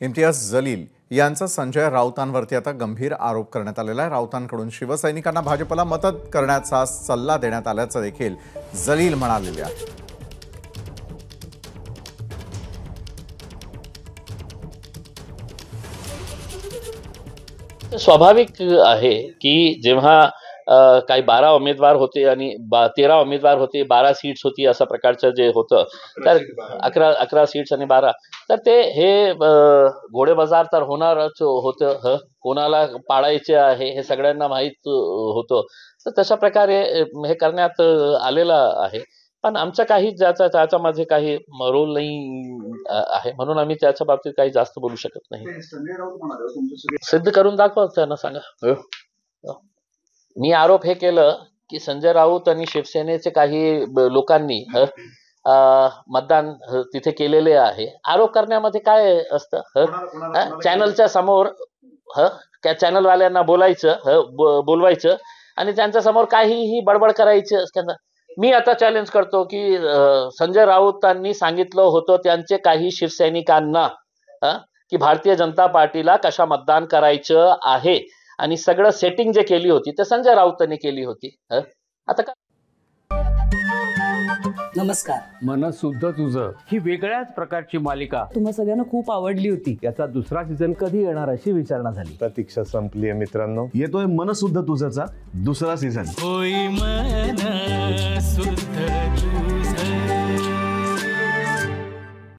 इम्तियाज जलील यांचा संजय राऊतांवरती आता गंभीर आरोप करण्यात आलेला आहे। राऊतांकडून शिवसैनिकांना भाजपला मदत करण्याचा सल्ला देण्यात आल्याचं देखील जलील म्हणालेले आहे। स्वाभाविक आहे की जेव्हा काही 12 उमेदवार होते आणि 13 उमेदवार होते, 12 सीट्स होती, अशा प्रकारचं जे होतं, तर 11 सीट्स आणि 12, तर ते हे घोडेबाजार तर होणारच होतं। कोणाला पाडायचे आहे हे सगळ्यांना माहीत होतं, तर तशा प्रकारे हे करण्यात आलेलं आहे। पण आमचा काही त्याच्यामध्ये काही रोल नाही आहे, म्हणून आम्ही त्याच्या बाबतीत काही जास्त बोलू शकत नाही। सिद्ध करून दाखवा, त्यांना सांगा। मी आरोप हे केलं की संजय राऊत आणि शिवसेनेचे काही लोकांनी मतदान तिथे केलेले आहे। आरोप करण्यामध्ये काय असतं? चॅनलच्या समोर चॅनलवाल्यांना बोलवायचं आणि त्यांच्या समोर काहीही बडबड करायचं। मी आता चॅलेंज करतो की संजय राऊतांनी सांगितलं होतं त्यांचे काही शिवसैनिकांना की भारतीय जनता पार्टीला कशा मतदान करायचं आहे, आणि सगळं सेटिंग जे केली होती ते संजय राऊतांनी केली होती। आता का नमस्कार, मनसुद्धा तुझं ही वेगळ्याच प्रकारची मालिका तुम्हा सगळ्यांना खूप आवडली होती। याचा दुसरा सीझन कधी येणार अशी विचारणा झाली। प्रतीक्षा संपली आहे मित्रांनो, येतोय मनसुद्धा तुझाचा दुसरा सीझन। होई मनसुद्धा